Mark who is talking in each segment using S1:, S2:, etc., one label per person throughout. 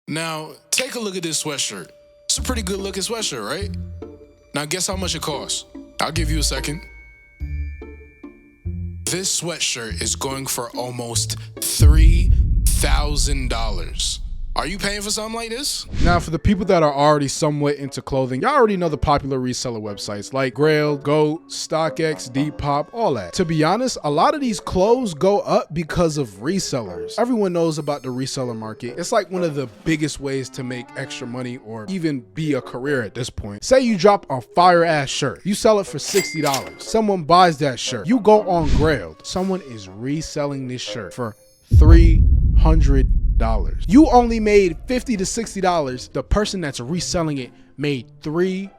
S1: Now, take a look at this sweatshirt. It's a pretty good looking sweatshirt, right? Now, guess how much it costs? I'll give you a second. This sweatshirt is going for almost $3,000. Are you paying for something like this?
S2: Now, for the people that are already somewhat into clothing, y'all already know the popular reseller websites like Grail, GOAT, StockX, Depop, all that. To be honest, a lot of these clothes go up because of resellers. Everyone knows about the reseller market. It's like one of the biggest ways to make extra money or even be a career at this point. Say you drop a fire ass shirt, you sell it for $60. Someone buys that shirt. You go on Grail. Someone is reselling this shirt for $300. You only made $50 to $60. The person that's reselling it made $300.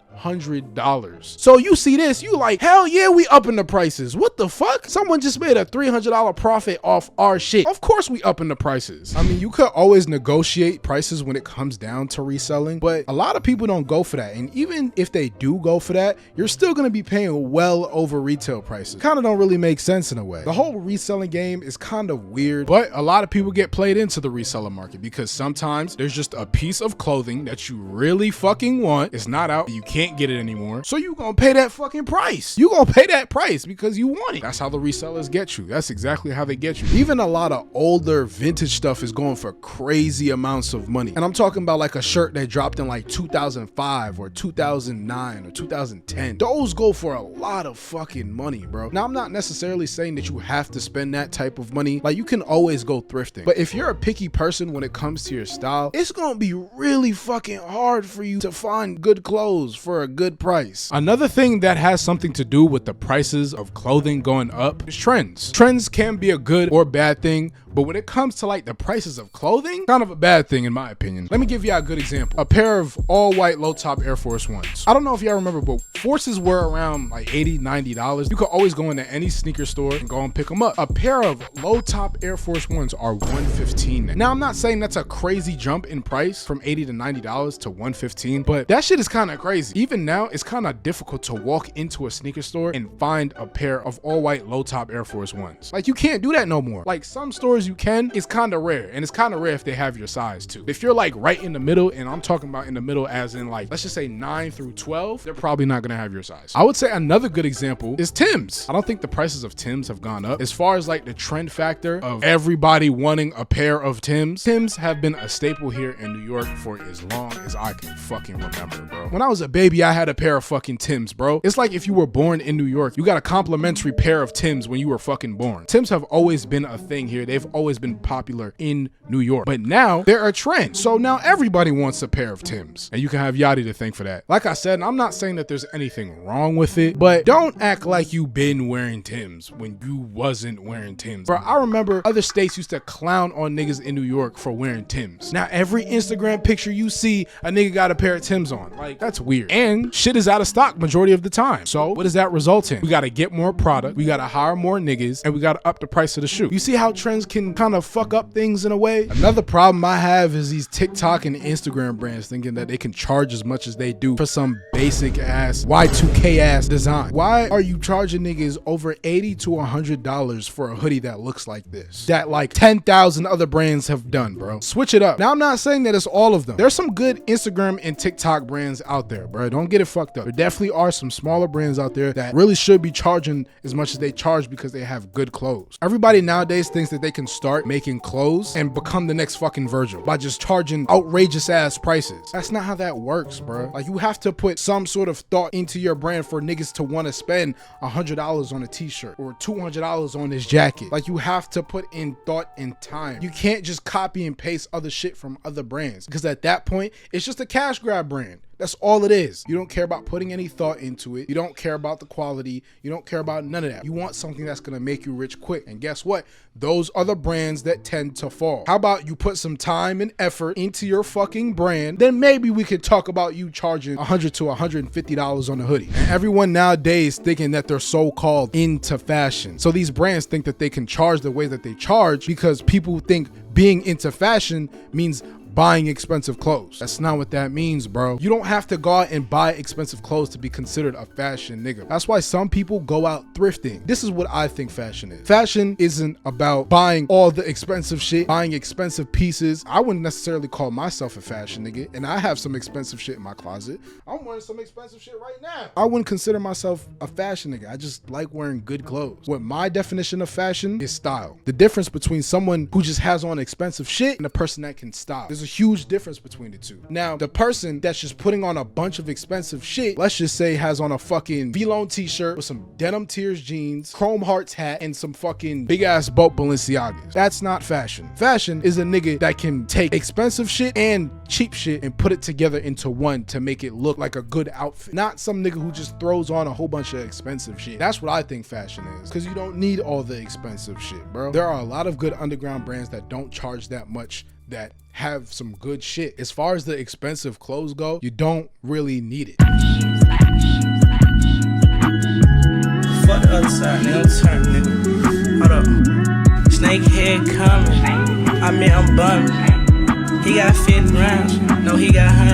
S2: So you see this, you like, hell yeah, we upping the prices. What the fuck? Someone just made a $300 profit off our shit. Of course we upping the prices. I mean, you could always negotiate prices when it comes down to reselling, but a lot of people don't go for that. And even if they do go for that, you're still gonna be paying well over retail prices. Kind of don't really make sense in a way. The whole reselling game is kind of weird, but a lot of people get played into the reseller market because sometimes there's just a piece of clothing that you really fucking want. It's not out, you can't get it anymore, so you gonna pay that fucking price. You gonna pay that price because you want it. That's how the resellers get you. That's exactly how they get you. Even a lot of older vintage stuff is going for crazy amounts of money, and I'm talking about like a shirt that dropped in like 2005 or 2009 or 2010. Those go for a lot of fucking money, bro. Now, I'm not necessarily saying that you have to spend that type of money. Like, you can always go thrifting, but if you're a picky person when it comes to your style, it's gonna be really fucking hard for you to find good clothes for a good price. Another thing that has something to do with the prices of clothing going up is trends. Trends can be a good or bad thing, but when it comes to like the prices of clothing, kind of a bad thing in my opinion. Let me give you a good example. A pair of all white low top Air Force Ones. I don't know if y'all remember, but Forces were around like $80, $90. You could always go into any sneaker store and go and pick them up. A pair of low top Air Force Ones are $115. Now, I'm not saying that's a crazy jump in price from $80 to $90 to $115, but that shit is kind of crazy. Even now, it's kind of difficult to walk into a sneaker store and find a pair of all white low top Air Force Ones. Like, you can't do that no more. Like, some stores you can, it's kind of rare, and it's kind of rare if they have your size too. If you're like right in the middle, and I'm talking about in the middle as in like, let's just say 9 through 12, they're probably not gonna have your size. I would say another good example is Tim's. I don't think the prices of Tim's have gone up. As far as like the trend factor of everybody wanting a pair of Tim's have been a staple here in New York for as long as I can fucking remember, bro. When I was a baby, I had a pair of fucking Tim's, bro. It's like if you were born in New York, you got a complimentary pair of Tim's when you were fucking born. Tim's have always been a thing here. They've always been popular in New York, but now they're a trend. So now everybody wants a pair of Tim's, and you can have Yachty to thank for that. Like I said, I'm not saying that there's anything wrong with it, but don't act like you been wearing Tim's when you wasn't wearing Tim's. Bro, I remember other states used to clown on niggas in New York for wearing Tim's. Now every Instagram picture you see, a nigga got a pair of Tim's on. Like, that's weird. And shit is out of stock majority of the time. So what does that result in? We gotta get more product, we gotta hire more niggas, and we gotta up the price of the shoe. You see how trends can kind of fuck up things in a way? Another problem I have is these TikTok and Instagram brands thinking that they can charge as much as they do for some basic ass Y2K ass design. Why are you charging niggas over $80 to $100 for a hoodie that looks like this? That like 10,000 other brands have done, bro. Switch it up. Now, I'm not saying that it's all of them. There's some good Instagram and TikTok brands out there, bro. Don't get it fucked up. There definitely are some smaller brands out there that really should be charging as much as they charge because they have good clothes. Everybody nowadays thinks that they can start making clothes and become the next fucking Virgil by just charging outrageous ass prices. That's not how that works, bro. Like, you have to put some sort of thought into your brand for niggas to want to spend $100 on a t-shirt or $200 on this jacket. Like, you have to put in thought and time. You can't just copy and paste other shit from other brands, because at that point, it's just a cash grab brand. That's all it is. You don't care about putting any thought into it. You don't care about the quality. You don't care about none of that. You want something that's gonna make you rich quick. And guess what? Those are the brands that tend to fall. How about you put some time and effort into your fucking brand? Then maybe we could talk about you charging $100 to $150 on a hoodie. And everyone nowadays thinking that they're so-called into fashion. So these brands think that they can charge the way that they charge because people think being into fashion means buying expensive clothes. That's not what that means, bro. You don't have to go out and buy expensive clothes to be considered a fashion nigga. That's why some people go out thrifting. This is what I think fashion is. Fashion isn't about buying all the expensive shit, buying expensive pieces. I wouldn't necessarily call myself a fashion nigga, and I have some expensive shit in my closet. I'm wearing some expensive shit right now. I wouldn't consider myself a fashion nigga. I just like wearing good clothes. What my definition of fashion is style. The difference between someone who just has on expensive shit and a person that can style. There's a huge difference between the two. Now, the person that's just putting on a bunch of expensive shit, let's just say has on a fucking V-Lone t-shirt with some denim tears jeans, chrome hearts hat, and some fucking big ass boat Balenciagas. That's not fashion. Fashion is a nigga that can take expensive shit and cheap shit and put it together into one to make it look like a good outfit. Not some nigga who just throws on a whole bunch of expensive shit. That's what I think fashion is, because you don't need all the expensive shit, bro. There are a lot of good underground brands that don't charge that much that have some good shit. As far as the expensive clothes go, you don't really need it.
S3: Fuck the other side, nigga. Turn, nigga. Hold up. Snakehead coming. I mean, I'm bumming. He got 50 rounds. No, he got 100.